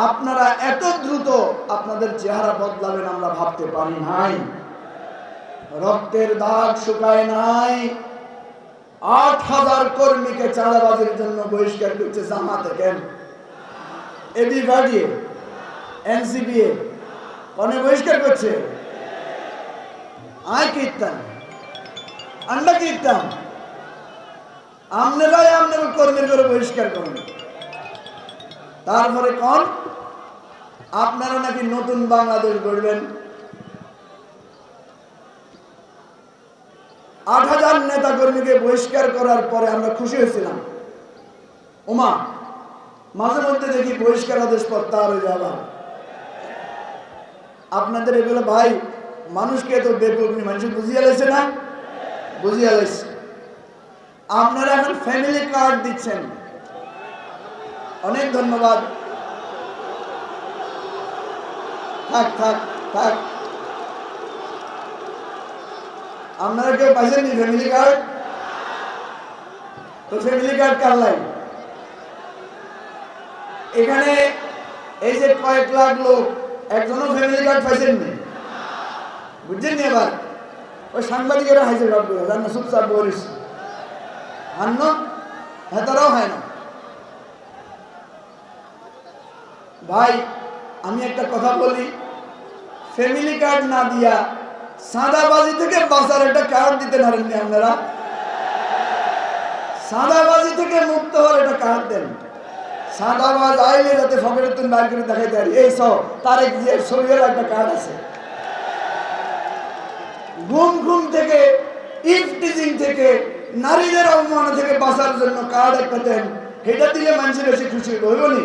আপনারা এত দ্রুত আপনাদের চেহারা বদলাবেন আমরা ভাবতে পারি নাই। রক্তের দাগ শুকায় নাই। ৮,০০০ কর্মীকে চাঁদাবাজির জন্য বহিষ্কার করছে জামাতে, কেন? এবিভাডি, এনসিপি অনেক বহিষ্কার করছে। আয় কীর্তাম, আমরা কীর্তাম, আপনারাই আপনার কর্মীর করে বহিষ্কার করেন। তারপরে কোন আপনারা নাকি নতুন বাংলাদেশ গড়বেন। ৮,০০০ নেতা কর্মীকে বহিষ্কার করার পরে আমরা খুশি হয়েছিলাম। ওমা, মাঝে মধ্যে দেখি বহিষ্কার আদেশ প্রত্যাহার হয়ে যাবে। আপনাদের এগুলো ভাই মানুষকে তো বেকুবনি মানুষ বুঝিয়ে লাইছে না, বুঝিয়ে লাইছে। আপনারা এখন ফ্যামিলি কার্ড দিচ্ছেন, অনেক ধন্যবাদ। থাক থাক থাক, আপনারা কেউ পাইছেন ফ্যামিলি কার্ড? তো ফ্যামিলি কার্ড কার লাই? এখানে এই যে কয়েক লাখ লোক একজনও ফ্যামিলি কার্ড পাইছেন নি, বুঝছেন নি? এবার ওই সাংবাদিকেরা হাইছে কার্ড করে জান না, চুপচাপ বলিস আন্ন হেতারাও হয় না। ভাই আমি একটা কথা বলি, ফ্যামিলি কার্ড না দিয়া সাদাবাজি থেকে বাঁচার একটা কার্ড দিতে পারেননি আপনারা? সাদাবাজি থেকে মুক্ত হওয়ার একটা কার্ড দেন। সাদাবাজ আইলে যাতে ফকেটের তুমি বাইর করে দেখাইতে পারি, এই সব তারেক জিয়ার শরীরের একটা কার্ড আছে। গুম থেকে, ইফটিজিং থেকে, নারীদের অবমাননা থেকে বাঁচার জন্য কার্ড একটা দেন, এটা দিলে মানুষের বেশি খুশি হইব নি?